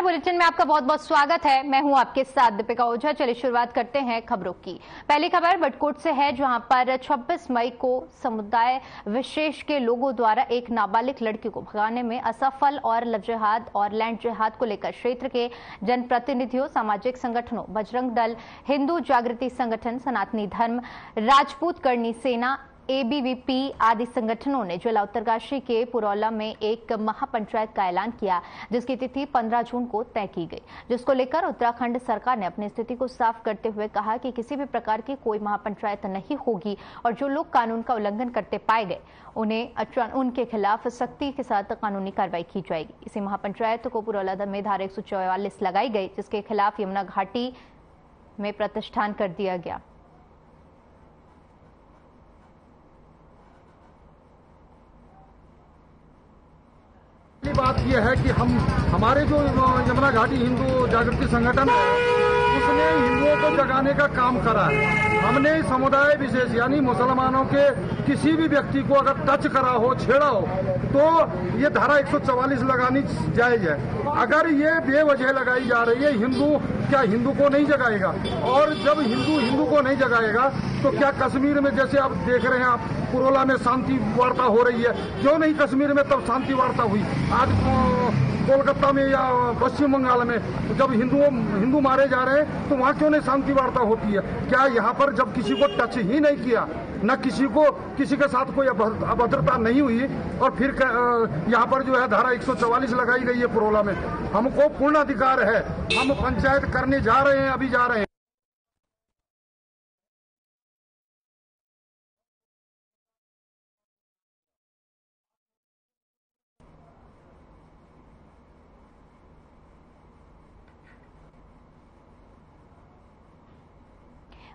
Bulletin में आपका बहुत बहुत स्वागत है। मैं हूं आपके साथ दीपिका ओझा। चलिए शुरुआत करते हैं खबरों की। पहली खबर बटकोट से है, जहां पर 26 मई को समुदाय विशेष के लोगों द्वारा एक नाबालिग लड़की को भगाने में असफल और लव जिहाद और लैंड जिहाद को लेकर क्षेत्र के जनप्रतिनिधियों, सामाजिक संगठनों, बजरंग दल, हिंदू जागृति संगठन, सनातनी धर्म, राजपूत करणी सेना, एबीवीपी आदि संगठनों ने जिला उत्तरकाशी के पुरौला में एक महापंचायत का ऐलान किया, जिसकी तिथि 15 जून को तय की गई, जिसको लेकर उत्तराखंड सरकार ने अपनी स्थिति को साफ करते हुए कहा कि किसी भी प्रकार की कोई महापंचायत नहीं होगी और जो लोग कानून का उल्लंघन करते पाए गए उनके खिलाफ सख्ती के साथ कानूनी कार्रवाई की जाएगी। इसी महापंचायत को पुरौला में धारा 144 लगाई गई, जिसके खिलाफ यमुना घाटी में प्रतिष्ठान कर दिया गया। बात यह है कि हमारे जो यमुना घाटी हिंदू जागृति संगठन है, उसने हिंदुओं को जगाने का काम करा है। हमने समुदाय विशेष यानी मुसलमानों के किसी भी व्यक्ति को अगर टच करा हो, छेड़ा हो, तो ये धारा 144 लगानी जायज है। अगर ये बेवजह लगाई जा रही है, क्या हिंदू को नहीं जगाएगा? और जब हिंदू को नहीं जगाएगा तो क्या कश्मीर में, जैसे आप देख रहे हैं, आप पुरोला में शांति वार्ता हो रही है, क्यों नहीं कश्मीर में तब शांति वार्ता हुई? आज कोलकाता में या पश्चिम बंगाल में जब हिंदू मारे जा रहे हैं तो वहां क्यों नहीं शांति वार्ता होती है? क्या यहाँ पर जब किसी को टच ही नहीं किया, न किसी के साथ कोई अभद्रता नहीं हुई, और फिर यहाँ पर जो है धारा 144 लगाई गई है पुरोला में? हमको पूर्ण अधिकार है, हम पंचायत करने जा रहे हैं, अभी जा रहे हैं।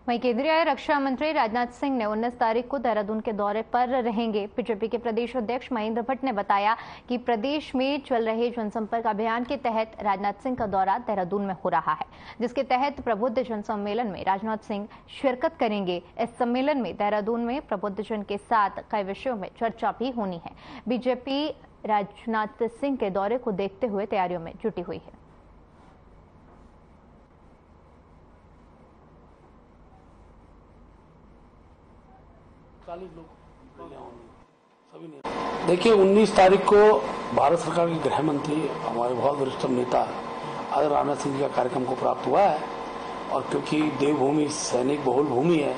वहीं केंद्रीय रक्षा मंत्री राजनाथ सिंह ने 19 तारीख को देहरादून के दौरे पर रहेंगे। बीजेपी के प्रदेश अध्यक्ष महेंद्र भट्ट ने बताया कि प्रदेश में चल रहे जनसंपर्क अभियान के तहत राजनाथ सिंह का दौरा देहरादून में हो रहा है, जिसके तहत प्रबुद्ध जन सम्मेलन में राजनाथ सिंह शिरकत करेंगे। इस सम्मेलन में देहरादून में प्रबुद्ध जन के साथ कई विषयों में चर्चा भी होनी है। बीजेपी राजनाथ सिंह के दौरे को देखते हुए तैयारियों में जुटी हुई है। देखिए, 19 तारीख को भारत सरकार के गृह मंत्री, हमारे बहुत वरिष्ठ नेता आदरणीय राजनाथ सिंह जी का कार्यक्रम को प्राप्त हुआ है, और क्योंकि देवभूमि सैनिक बहुल भूमि है,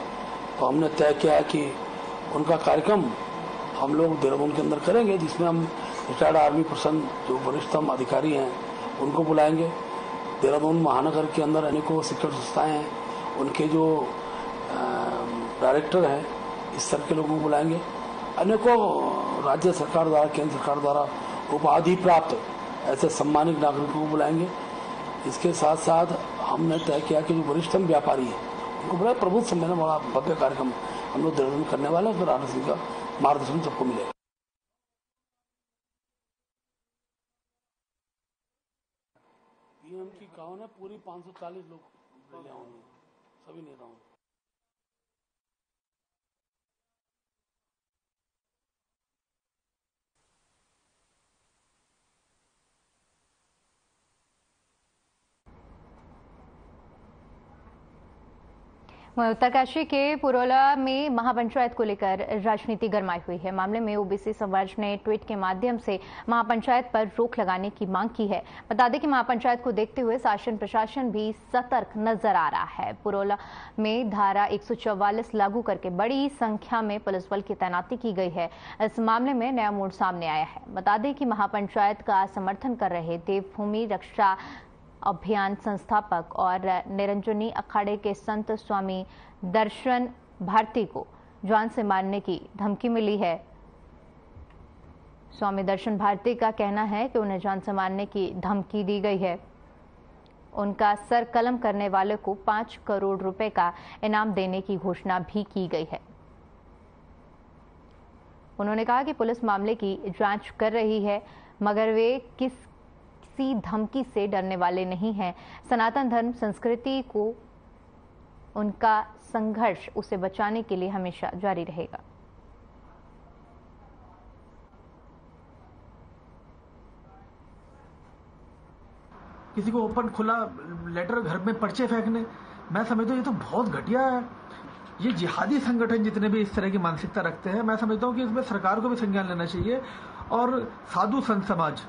तो हमने तय किया है कि उनका कार्यक्रम हम लोग देहरादून के अंदर करेंगे, जिसमें हम रिटायर्ड आर्मी पर्सन जो वरिष्ठतम अधिकारी हैं उनको बुलाएंगे। देहरादून महानगर के अंदर अनेकों शिक्षण संस्थाएं हैं, उनके जो डायरेक्टर हैं इस तरह के लोगों को बुलाएंगे। अनेकों राज्य सरकार द्वारा, केंद्र सरकार द्वारा उपाधि प्राप्त ऐसे सम्मानित नागरिकों को बुलाएंगे। इसके साथ साथ हमने तय किया कि जो वरिष्ठतम व्यापारी है उनको बुलाए। प्रबुद्ध सम्मेलन बड़ा भव्य कार्यक्रम हम लोग देहरादून करने वाले हैं, तो राजनाथ सिंह का मार्गदर्शन सबको मिलेगा। पीएम की कौन है, पूरी 540 लोग सभी नेताओं। उत्तरकाशी के पुरौला में महापंचायत को लेकर राजनीति गरमाई हुई है। मामले में ओबीसी समाज ने ट्वीट के माध्यम से महापंचायत पर रोक लगाने की मांग की है। बता दें कि महापंचायत को देखते हुए शासन प्रशासन भी सतर्क नजर आ रहा है। पुरौला में धारा 144 लागू करके बड़ी संख्या में पुलिस बल की तैनाती की गई है। इस मामले में नया मोड़ सामने आया है। बता दें कि महापंचायत का समर्थन कर रहे देवभूमि रक्षा अभियान संस्थापक और निरंजनी अखाड़े के संत स्वामी दर्शन भारती को जान से मारने की धमकी मिली है। स्वामी दर्शन भारती का कहना है कि उन्हें जान से मारने की धमकी दी गई है। उनका सर कलम करने वाले को 5 करोड़ रुपए का इनाम देने की घोषणा भी की गई है। उन्होंने कहा कि पुलिस मामले की जांच कर रही है, मगर वे किसी धमकी से डरने वाले नहीं हैं। सनातन धर्म संस्कृति को उनका संघर्ष उसे बचाने के लिए हमेशा जारी रहेगा। किसी को ओपन खुला लेटर घर में पर्चे फेंकने, मैं समझता हूँ ये तो बहुत घटिया है। ये जिहादी संगठन जितने भी इस तरह की मानसिकता रखते हैं, मैं समझता हूँ कि इसमें सरकार को भी संज्ञान लेना चाहिए। और साधु संत समाज,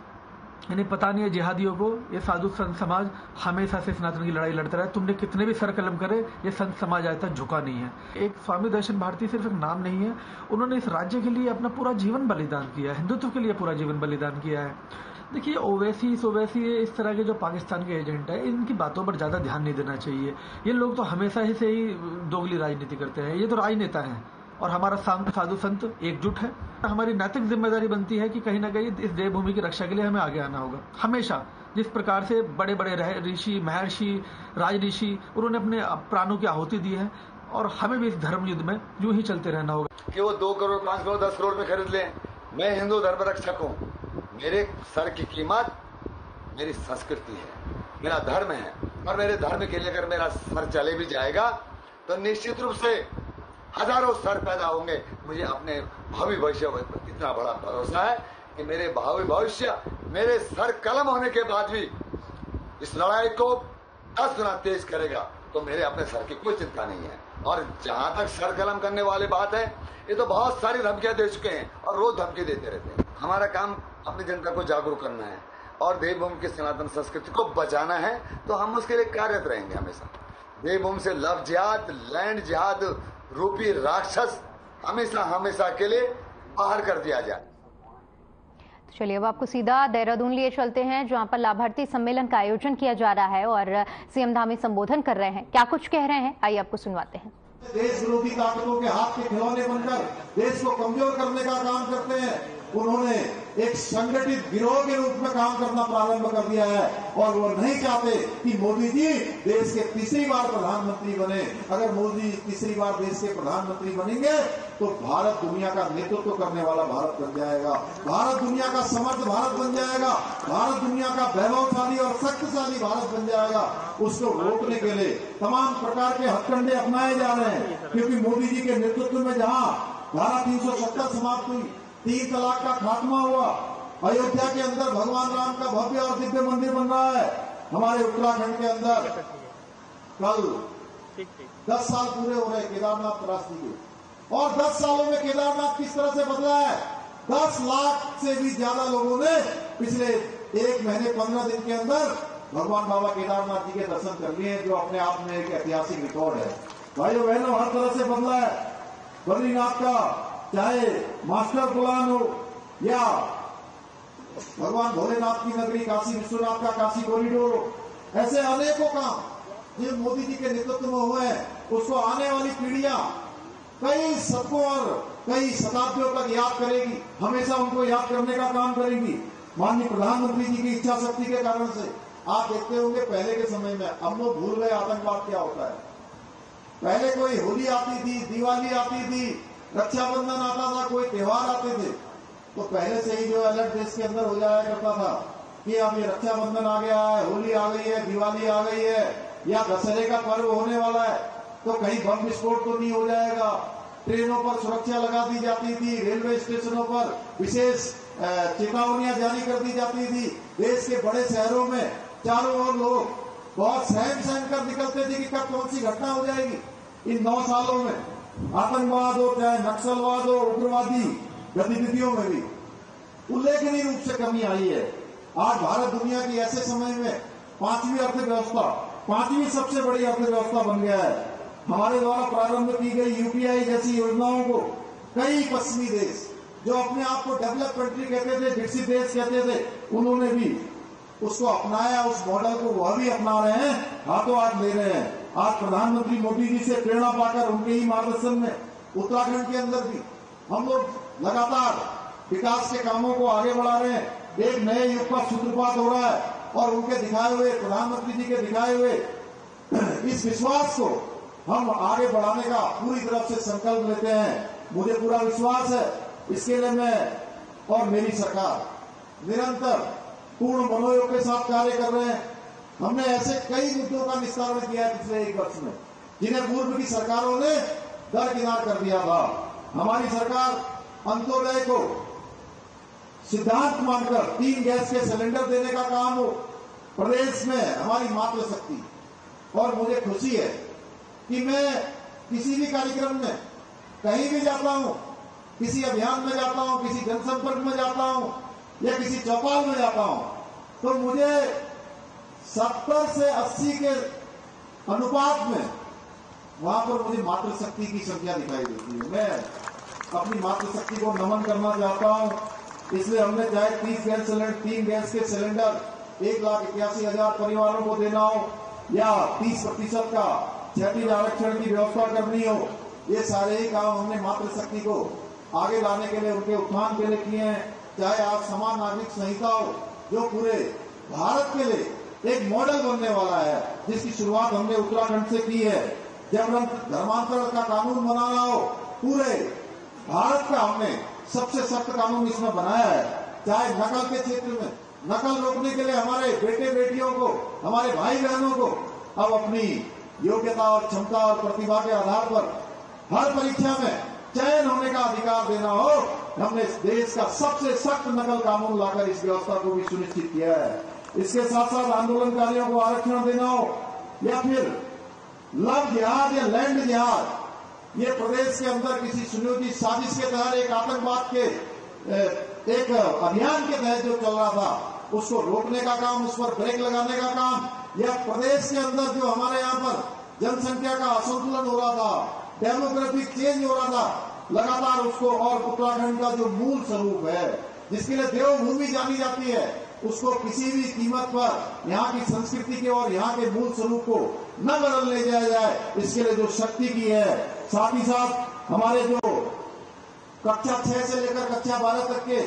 यानी पता नहीं है जिहादियों को, ये साधु संत समाज हमेशा से सनातन की लड़ाई लड़ता रहा। तुमने कितने भी सर कलम करे, ये संत समाज आज तक झुका नहीं है। एक स्वामी दर्शन भारती सिर्फ एक नाम नहीं है, उन्होंने इस राज्य के लिए अपना पूरा जीवन बलिदान किया है, हिंदुत्व के लिए पूरा जीवन बलिदान किया है। देखिए ओवैसी इस तरह के जो पाकिस्तान के एजेंट है, इनकी बातों पर ज्यादा ध्यान नहीं देना चाहिए। ये लोग तो हमेशा ही से ही दोगली राजनीति करते हैं, ये तो राजनेता हैं। और हमारा साधु संत एकजुट है। हमारी नैतिक जिम्मेदारी बनती है कि कहीं ना कहीं इस देवभूमि की रक्षा के लिए हमें आगे आना होगा। हमेशा जिस प्रकार से बड़े बड़े ऋषि, महर्षि, राजऋषि, उन्होंने अपने प्राणों की आहुति दी है, और हमें भी इस धर्म युद्ध में यूं ही चलते रहना होगा। कि वो 2 करोड़, 5 करोड़, 10 करोड़ में खरीद लें। मैं हिंदू धर्म रक्षक हूँ। मेरे सर की कीमत मेरी संस्कृति है, मेरा धर्म है, और मेरे धर्म के लिए अगर मेरा सर चले भी जाएगा तो निश्चित रूप से हजारों सर पैदा होंगे। मुझे अपने भावी भविष्य पर इतना बड़ा भरोसा है कि मेरे भावी भविष्य मेरे सर कलम होने के बाद भी इस लड़ाई को 10 गुना तेज करेगा। तो मेरे अपने सर की कोई चिंता नहीं है। और जहां तक सर कलम करने वाली बात है, ये तो बहुत सारी धमकियां दे चुके हैं और रोज धमकी देते रहते हैं। हमारा काम अपनी जनता को जागरूक करना है और देवभूमि की सनातन संस्कृति को बचाना है, तो हम उसके लिए कार्यरत रहेंगे हमेशा। देवभूमि से लव जिहाद, लैंड जिहाद रूपी राक्षस हमेशा के लिए बाहर कर दिया जाए। चलिए अब आपको सीधा देहरादून लिए चलते हैं, जहां पर लाभार्थी सम्मेलन का आयोजन किया जा रहा है और सीएम धामी संबोधन कर रहे हैं। क्या कुछ कह रहे हैं, आइए आपको सुनवाते हैं। देश विरोधी ताकतों के हाथ के खिलौने बनकर देश को कमजोर करने का काम करते हैं। उन्होंने एक संगठित गिरोह के रूप में काम करना प्रारंभ कर दिया है और वो नहीं चाहते कि मोदी जी देश के तीसरी बार प्रधानमंत्री बने। अगर मोदी तीसरी बार देश के प्रधानमंत्री बनेंगे तो भारत दुनिया का नेतृत्व करने वाला भारत बन जाएगा, भारत दुनिया का समर्थ भारत बन जाएगा, भारत दुनिया का वैभवशाली और शक्तिशाली भारत बन जाएगा। उसको रोकने के लिए तमाम प्रकार के हथकंडे अपनाए जा रहे हैं, क्योंकि मोदी जी के नेतृत्व में जहां धारा 370 समाप्त हुई, 3 तलाक का खात्मा हुआ, अयोध्या के अंदर भगवान राम का भव्य और दिव्य मंदिर बन रहा है, हमारे उत्तराखंड के अंदर कल 10 साल पूरे हो रहे केदारनाथ त्रासदी के, और 10 सालों में केदारनाथ किस तरह से बदला है। 10 लाख से भी ज्यादा लोगों ने पिछले 1 महीने 15 दिन के अंदर भगवान बाबा केदारनाथ जी के दर्शन कर लिए, जो अपने आप में एक ऐतिहासिक रिकॉर्ड है। भाइयों बहनों, हर तरह से बदला है। बद्रीनाथ का चाहे मास्टर प्लान हो या भगवान भोलेनाथ की नगरी काशी विश्वनाथ का काशी कॉरिडोर हो, ऐसे अनेकों काम जो मोदी जी के नेतृत्व में हुए हैं, उसको आने वाली पीढ़ियां कई शतकों और कई शताब्दियों तक याद करेगी, हमेशा उनको याद करने का काम करेगी। माननीय प्रधानमंत्री जी की इच्छा शक्ति के कारण से आप देखते होंगे पहले के समय में हम लोग भूल गए आतंकवाद क्या होता है। पहले कोई होली आती थी, दिवाली आती थी, रक्षाबंधन आता था, कोई त्योहार आते थे, तो पहले से ही जो अलर्ट देश के अंदर हो जाया करता था कि अब ये रक्षाबंधन आ गया है, होली आ गई है, दिवाली आ गई है, या दशहरे का पर्व होने वाला है, तो कहीं बम विस्फोट तो नहीं हो जाएगा। ट्रेनों पर सुरक्षा लगा दी जाती थी, रेलवे स्टेशनों पर विशेष चेतावनियां जारी कर दी जाती थी। देश के बड़े शहरों में चारों ओर लोग बहुत सहम कर निकलते थे कि कब कौन सी घटना हो जाएगी। इन 9 सालों में आतंकवाद हो, चाहे नक्सलवाद हो, उग्रवादी गतिविधियों में भी उल्लेखनीय रूप से कमी आई है। आज भारत दुनिया की ऐसे समय में 5वीं अर्थव्यवस्था, 5वीं सबसे बड़ी अर्थव्यवस्था बन गया है। हमारे द्वारा प्रारंभ की गई यूपीआई जैसी योजनाओं को कई पश्चिमी देश जो अपने आप को डेवलप कंट्री कहते थे, विकसित देश कहते थे, उन्होंने भी उसको अपनाया, उस मॉडल को वह भी अपना रहे हैं, हाथों हाथ ले रहे हैं। आज प्रधानमंत्री मोदी जी से प्रेरणा पाकर उनके ही मार्गदर्शन में उत्तराखंड के अंदर भी हम लोग लगातार विकास के कामों को आगे बढ़ा रहे हैं। एक नए युग का सूत्रपात हो रहा है और उनके दिखाए हुए, प्रधानमंत्री जी के दिखाए हुए इस विश्वास को हम आगे बढ़ाने का पूरी तरफ से संकल्प लेते हैं। मुझे पूरा विश्वास है इसके लिए मैं और मेरी सरकार निरंतर पूर्ण मनोयोग के साथ कार्य कर रहे हैं। हमने ऐसे कई मुद्दों का निस्तारण किया है पिछले 1 वर्ष में, जिन्हें पूर्व की सरकारों ने दरकिनार कर दिया था। हमारी सरकार अंत्योदय को सिद्धांत मानकर 3 गैस के सिलेंडर देने का काम हो, प्रदेश में हमारी मातृशक्ति। और मुझे खुशी है कि मैं किसी भी कार्यक्रम में कहीं भी जाता हूं, किसी अभियान में जाता हूं, किसी जनसंपर्क में जाता हूं या किसी चौपाल में जाता हूं, तो मुझे 70 से 80 के अनुपात में वहां पर मुझे मातृशक्ति की संख्या दिखाई देती है। मैं अपनी मातृशक्ति को नमन करना चाहता हूं। इसलिए हमने चाहे 3 गैस के सिलेंडर 1,81,000 परिवारों को देना हो या 30% का क्षैतिज आरक्षण की व्यवस्था करनी हो, ये सारे ही काम हमने मातृशक्ति को आगे लाने के लिए, उनके उत्थान के लिए किए हैं। चाहे आज समान नागरिक संहिता हो, जो पूरे भारत के लिए एक मॉडल बनने वाला है, जिसकी शुरुआत हमने उत्तराखंड से की है। जब धर्मांतरण का कानून बनाना हो, पूरे भारत का हमने सबसे सख्त कानून इसमें बनाया है। चाहे नकल के क्षेत्र में, नकल रोकने के लिए हमारे बेटे बेटियों को, हमारे भाई बहनों को अब अपनी योग्यता और क्षमता और प्रतिभा के आधार पर हर परीक्षा में चयन होने का अधिकार देना हो, हमने इस देश का सबसे सख्त नकल कानून लाकर इस व्यवस्था को भी सुनिश्चित किया है। इसके साथ साथ आंदोलनकारियों को आरक्षण देना हो या फिर लव जिहाद या लैंड जिहाद, ये प्रदेश के अंदर किसी सुनियोजित साजिश के तहत एक आतंकवाद के एक अभियान के तहत जो चल रहा था, उसको रोकने का काम, उस पर ब्रेक लगाने का काम, या प्रदेश के अंदर जो हमारे यहाँ पर जनसंख्या का असंतुलन हो रहा था, डेमोग्राफिक चेंज हो रहा था लगातार, उसको, और उत्तराखंड का जो मूल स्वरूप है, जिसके लिए देवभूमि जानी जाती है, उसको किसी भी कीमत पर यहाँ की संस्कृति के और यहाँ के मूल स्वरूप को न बदलने दिया जाए, इसके लिए जो शक्ति की है। साथ ही साथ हमारे जो कक्षा 6 से लेकर कक्षा 12 तक के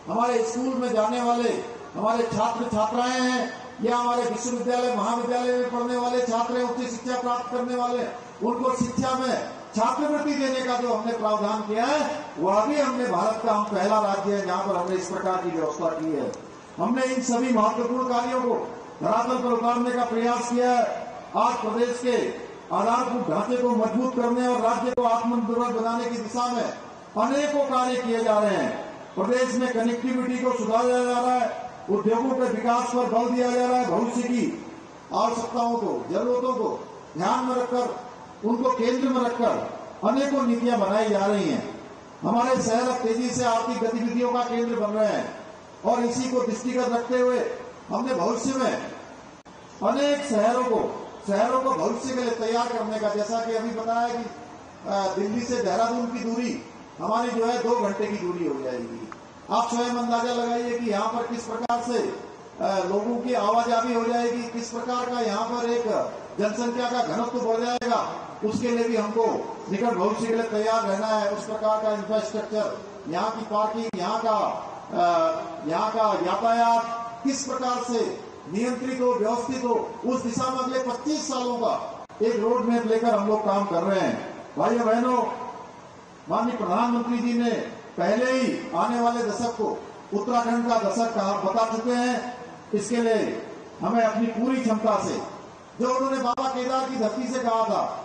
हमारे स्कूल में जाने वाले हमारे छात्र छात्राएं हैं, या हमारे विश्वविद्यालय महाविद्यालय में पढ़ने वाले छात्र हैं, उच्च शिक्षा प्राप्त करने वाले, उनको शिक्षा में छात्रवृत्ति देने का जो हमने प्रावधान किया है, वह भी हमने भारत का हम पहला राज्य है जहां पर हमने इस प्रकार की व्यवस्था की है। हमने इन सभी महत्वपूर्ण कार्यों को धरातल पर उतारने का प्रयास किया है। आज प्रदेश के आधारभूत ढांचे को मजबूत करने और राज्य को आत्मनिर्भर बनाने की दिशा में अनेकों कार्य किए जा रहे हैं। प्रदेश में कनेक्टिविटी को सुधारा जा रहा है, उद्योगों के विकास पर बल दिया जा रहा है, भविष्य की आवश्यकताओं को, जरूरतों को ध्यान में रखकर, उनको केंद्र में रखकर अनेकों नीतियां बनाई जा रही हैं। हमारे शहर अब तेजी से आर्थिक गतिविधियों का केंद्र बन रहे हैं और इसी को दृष्टिगत रखते हुए हमने भविष्य में अनेक शहरों को भविष्य के लिए तैयार करने का, जैसा कि अभी बताया कि दिल्ली से देहरादून की दूरी हमारी जो है 2 घंटे की दूरी हो जाएगी। आप स्वयं अंदाजा लगाइए कि यहाँ पर किस प्रकार से लोगों की आवाजाही हो जाएगी, किस प्रकार का यहाँ पर एक जनसंख्या का घनत्व बढ़ जाएगा। उसके लिए भी हमको निकट भविष्य के लिए तैयार रहना है। उस प्रकार का इंफ्रास्ट्रक्चर, यहाँ की पार्किंग, यहाँ का यातायात किस प्रकार से नियंत्रित हो, व्यवस्थित हो, उस दिशा में अगले 25 सालों का एक रोड मैप लेकर हम लोग काम कर रहे हैं। भाइयों बहनों, माननीय प्रधानमंत्री जी ने पहले ही आने वाले दशक को उत्तराखंड का दशक कहा बता चुके हैं। इसके लिए हमें अपनी पूरी क्षमता से, जो उन्होंने बाबा केदार की धरती से कहा था,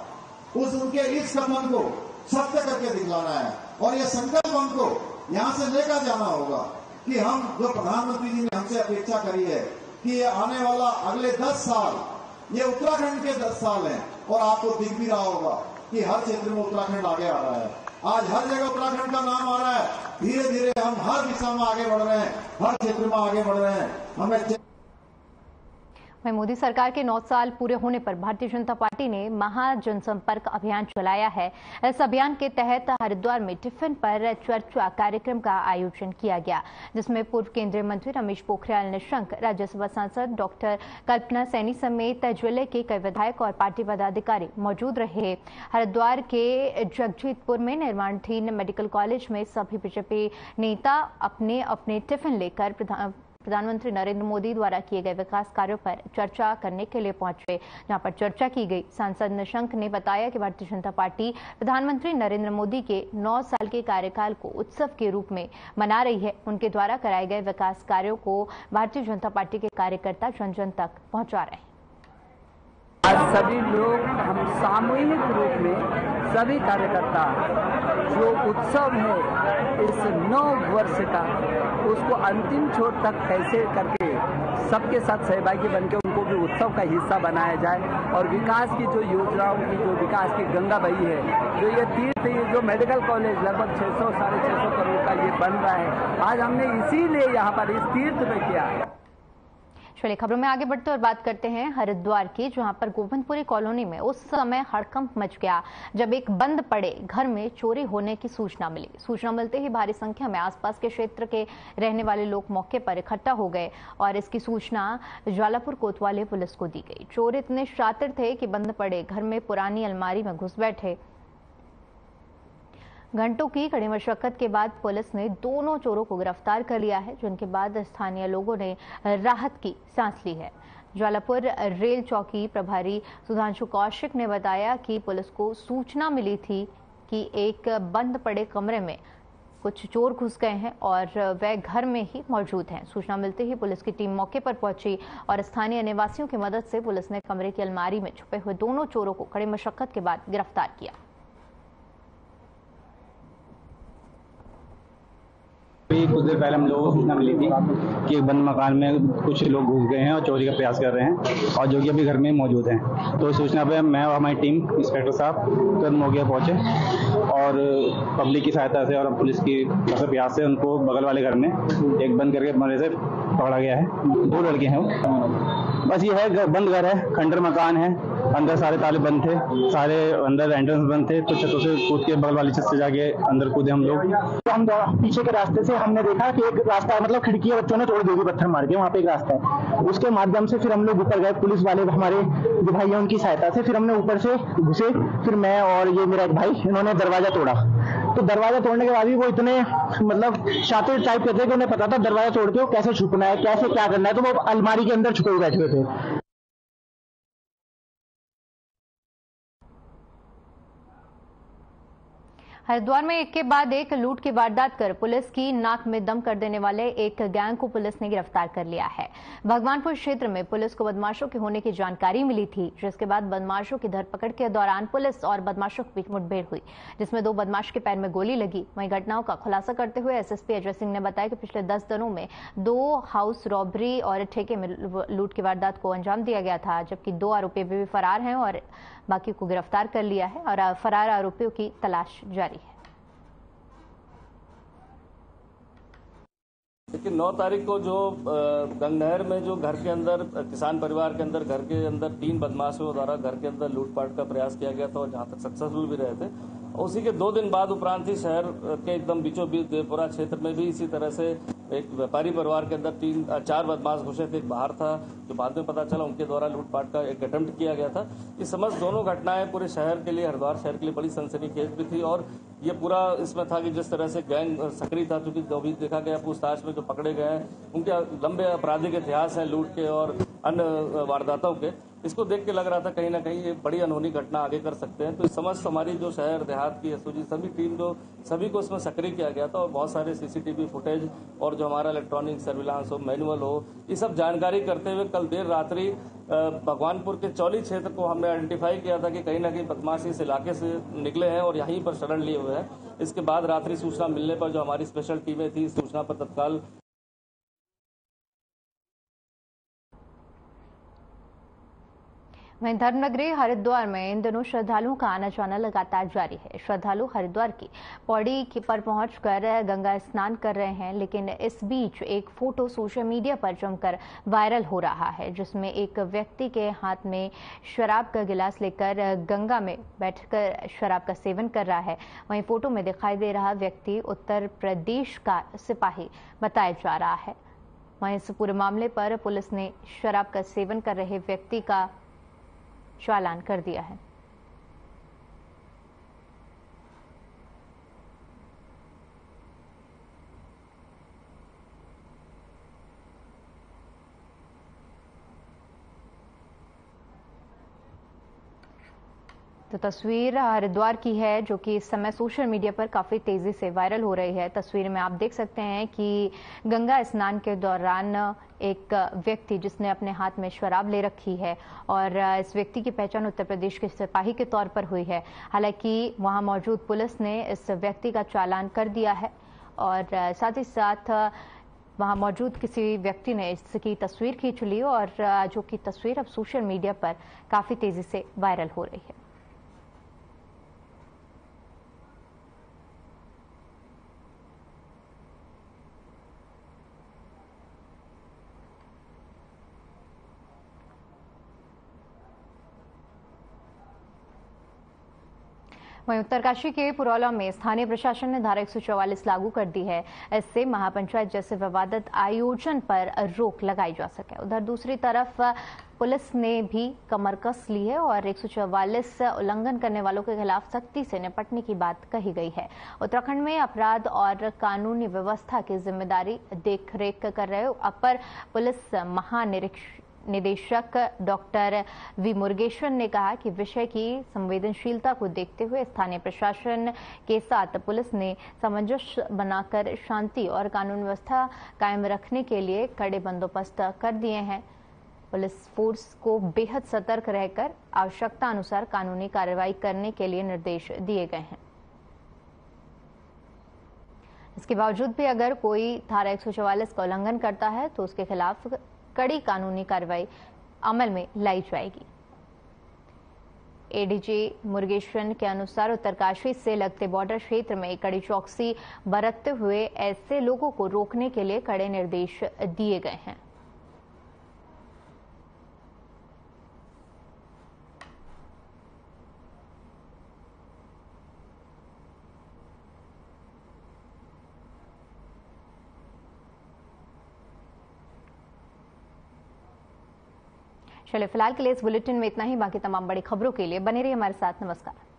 उनके इस कथन को सत्य करके दिखलाना है और ये संकल्प हमको यहाँ से लेकर जाना होगा कि हम, जो प्रधानमंत्री जी ने हमसे अपेक्षा करी है कि ये आने वाला अगले 10 साल ये उत्तराखंड के 10 साल हैं, और आपको दिख भी रहा होगा कि हर क्षेत्र में उत्तराखंड आगे आ रहा है। आज हर जगह उत्तराखंड का नाम आ रहा है। धीरे धीरे हम हर दिशा में आगे बढ़ रहे हैं, हर क्षेत्र में आगे बढ़ रहे हैं। हमें मोदी सरकार के 9 साल पूरे होने पर भारतीय जनता पार्टी ने महा जनसंपर्क अभियान चलाया है। इस अभियान के तहत हरिद्वार में टिफिन पर चर्चा कार्यक्रम का आयोजन किया गया, जिसमें पूर्व केंद्रीय मंत्री रमेश पोखरियाल निशंक, राज्यसभा सांसद डॉक्टर कल्पना सैनी समेत जिले के कई विधायक और पार्टी पदाधिकारी मौजूद रहे। हरिद्वार के जगजीतपुर में निर्माणाधीन मेडिकल कॉलेज में सभी बीजेपी नेता अपने अपने टिफिन लेकर प्रधानमंत्री नरेंद्र मोदी द्वारा किए गए विकास कार्यों पर चर्चा करने के लिए पहुंचे, जहां पर चर्चा की गई। सांसद निशंक ने बताया कि भारतीय जनता पार्टी प्रधानमंत्री नरेंद्र मोदी के 9 साल के कार्यकाल को उत्सव के रूप में मना रही है। उनके द्वारा कराए गए विकास कार्यों को भारतीय जनता पार्टी के कार्यकर्ता जन जन तक पहुंचा रहे हैं। सभी लोग हम सामूहिक रूप में सभी कार्यकर्ता जो उत्सव है इस 9 वर्ष का उसको अंतिम छोर तक कैसे करके सबके साथ सहभागी बनकर उनको भी उत्सव का हिस्सा बनाया जाए और विकास की जो योजनाओं की जो विकास की गंगा बही है, जो ये तीर्थ, ये जो मेडिकल कॉलेज लगभग 600 साढ़े 600 करोड़ का ये बन रहा है, आज हमने इसीलिए यहाँ पर इस तीर्थ में किया है। चलिए खबरों में आगे बढ़ते और बात करते हैं हरिद्वार की, जहां पर गोविंदपुरी कॉलोनी में उस समय हड़कंप मच गया जब एक बंद पड़े घर में चोरी होने की सूचना मिली। सूचना मिलते ही भारी संख्या में आसपास के क्षेत्र के रहने वाले लोग मौके पर इकट्ठा हो गए और इसकी सूचना ज्वालापुर कोतवाली पुलिस को दी गई। चोर इतने शातिर थे कि बंद पड़े घर में पुरानी अलमारी में घुस बैठे। घंटों की कड़ी मशक्कत के बाद पुलिस ने दोनों चोरों को गिरफ्तार कर लिया है, जिनके बाद स्थानीय लोगों ने राहत की सांस ली है। ज्वालापुर रेल चौकी प्रभारी सुधांशु कौशिक ने बताया कि पुलिस को सूचना मिली थी कि एक बंद पड़े कमरे में कुछ चोर घुस गए हैं और वे घर में ही मौजूद हैं। सूचना मिलते ही पुलिस की टीम मौके पर पहुंची और स्थानीय निवासियों की मदद से पुलिस ने कमरे की अलमारी में छुपे हुए दोनों चोरों को कड़ी मशक्कत के बाद गिरफ्तार किया। कुछ देर पहले हम लोगों को सूचना मिली थी कि एक बंद मकान में कुछ लोग घुस गए हैं और चोरी का प्रयास कर रहे हैं और जो कि अभी घर में मौजूद हैं। तो इस सूचना पे मैं और हमारी टीम इंस्पेक्टर साहब तुरंत मौके पर पहुंचे और पब्लिक की सहायता से और पुलिस की प्रयास से उनको बगल वाले घर में एक बंद करके कमरे से पकड़ा गया है। 2 लड़के हैं वो। बस ये है, बंद घर है, खंडर मकान है, अंदर सारे ताले बंद थे, सारे अंदर एंट्रेंस बंद थे, तो छतों से कूद के बगल वाली छत से जाके अंदर कूदे हम लोग। तो हम पीछे के रास्ते से हमने देखा कि एक रास्ता मतलब खिड़की बच्चों ने तोड़ दी थी पत्थर मार के, वहाँ पे एक रास्ता है, उसके माध्यम से फिर हम लोग ऊपर गए। पुलिस वाले हमारे जो भाई हैं उनकी सहायता से फिर हमने ऊपर से घुसे। फिर मैं और ये मेरा एक भाई, इन्होंने दरवाजा तोड़ा। तो दरवाजा तोड़ने के बाद भी वो इतने मतलब शातिर टाइप के थे कि उन्हें पता था दरवाजा तोड़ के कैसे छुपना है, कैसे क्या करना है, तो वो अलमारी के अंदर छुपे हुए बैठे हुए थे। हरिद्वार में एक के बाद एक लूट की वारदात कर पुलिस की नाक में दम कर देने वाले एक गैंग को पुलिस ने गिरफ्तार कर लिया है। भगवानपुर क्षेत्र में पुलिस को बदमाशों के होने की जानकारी मिली थी, जिसके बाद बदमाशों की धरपकड़ के दौरान पुलिस और बदमाशों के बीच मुठभेड़ हुई, जिसमें 2 बदमाश के पैर में गोली लगी। वहीं घटनाओं का खुलासा करते हुए एसएसपी अजय सिंह ने बताया कि पिछले 10 दिनों में 2 हाउस रॉबरी और ठेके में लूट की वारदात को अंजाम दिया गया था, जबकि 2 आरोपी भी फरार हैं और बाकी को गिरफ्तार कर लिया है और फरार आरोपियों की तलाश जारी है। लेकिन 9 तारीख को जो गंगनहर में जो घर के अंदर किसान परिवार के अंदर घर के अंदर 3 बदमाशों द्वारा घर के अंदर लूटपाट का प्रयास किया गया था और जहां तक सक्सेसफुल भी रहे थे। उसी के 2 दिन बाद उपरांत ही शहर के एकदम बीचों बीच देवपुरा क्षेत्र में भी इसी तरह से एक व्यापारी परिवार के अंदर 3-4 बदमाश घुसे थे। एक बाहर था जो बाद में पता चला उनके द्वारा लूटपाट का एक अटेम्प्ट किया गया था। ये समस्त दोनों घटनाएं पूरे शहर के लिए, हरिद्वार शहर के लिए बड़ी सनसनीखेज भी थी और ये पूरा इसमें था कि जिस तरह से गैंग सक्रिय था, क्योंकि जो भी देखा गया पूछताछ में जो पकड़े गए हैं उनके लंबे आपराधिक इतिहास है लूट के और अन्य वारदातों के। इसको देख के लग रहा था कहीं ना कहीं ये बड़ी अनहोनी घटना आगे कर सकते हैं। तो इस समस्त हमारी जो शहर देहात की एसओजी सभी टीम जो सभी को इसमें सक्रिय किया गया था और बहुत सारे सीसीटीवी फुटेज और जो हमारा इलेक्ट्रॉनिक सर्विलांस हो, मैनुअल हो, ये सब जानकारी करते हुए कल देर रात्रि भगवानपुर के चौली क्षेत्र को हमने आइडेंटिफाई किया था कि कहीं ना कहीं बदमाश इस इलाके से निकले हैं और यहीं पर शरण लिए हुए हैं। इसके बाद रात्रि सूचना मिलने पर जो हमारी स्पेशल टीमें थी, सूचना पर तत्काल वहीं धर्मनगरी हरिद्वार में इन दिनों श्रद्धालुओं का आना जाना लगातार जारी है। श्रद्धालु हरिद्वार की पौड़ी पर पहुंचकर गंगा स्नान कर रहे हैं, लेकिन इस बीच एक फोटो सोशल मीडिया पर जमकर वायरल हो रहा है, जिसमें एक व्यक्ति के हाथ में शराब का गिलास लेकर गंगा में बैठकर शराब का सेवन कर रहा है। वहीं फोटो में दिखाई दे रहा व्यक्ति उत्तर प्रदेश का सिपाही बताया जा रहा है। वहीं इस पूरे मामले पर पुलिस ने शराब का सेवन कर रहे व्यक्ति का चालान कर दिया है। तो तस्वीर हरिद्वार की है जो कि इस समय सोशल मीडिया पर काफी तेजी से वायरल हो रही है। तस्वीर में आप देख सकते हैं कि गंगा स्नान के दौरान एक व्यक्ति जिसने अपने हाथ में शराब ले रखी है और इस व्यक्ति की पहचान उत्तर प्रदेश के सिपाही के तौर पर हुई है। हालांकि वहां मौजूद पुलिस ने इस व्यक्ति का चालान कर दिया है और साथ ही साथ वहां मौजूद किसी व्यक्ति ने इसकी तस्वीर खींच ली और जो कि तस्वीर अब सोशल मीडिया पर काफी तेजी से वायरल हो रही है। वहीं उत्तरकाशी के पुरौला में स्थानीय प्रशासन ने धारा 144 लागू कर दी है। इससे महापंचायत जैसे विवादित आयोजन पर रोक लगाई जा सके। उधर दूसरी तरफ पुलिस ने भी कमर कस ली है और 144 उल्लंघन करने वालों के खिलाफ सख्ती से निपटने की बात कही गई है। उत्तराखंड में अपराध और कानूनी व्यवस्था की जिम्मेदारी देखरेख कर रहे अपर पुलिस महानिदेशक डॉक्टर वी मुरुगेशन ने कहा कि विषय की संवेदनशीलता को देखते हुए स्थानीय प्रशासन के साथ पुलिस ने सामंजस्य बनाकर शांति और कानून व्यवस्था कायम रखने के लिए कड़े बंदोबस्त कर दिए हैं। पुलिस फोर्स को बेहद सतर्क रहकर आवश्यकता अनुसार कानूनी कार्रवाई करने के लिए निर्देश दिए गए हैं। इसके बावजूद भी अगर कोई धारा 144 का उल्लंघन करता है तो उसके खिलाफ कड़ी कानूनी कार्रवाई अमल में लाई जाएगी। एडीजी मुरुगेशन के अनुसार उत्तरकाशी से लगते बॉर्डर क्षेत्र में कड़ी चौकसी बरतते हुए ऐसे लोगों को रोकने के लिए कड़े निर्देश दिए गए हैं। चलिए फिलहाल के लिए इस बुलेटिन में इतना ही। बाकी तमाम बड़ी खबरों के लिए बने रहिए हमारे साथ। नमस्कार।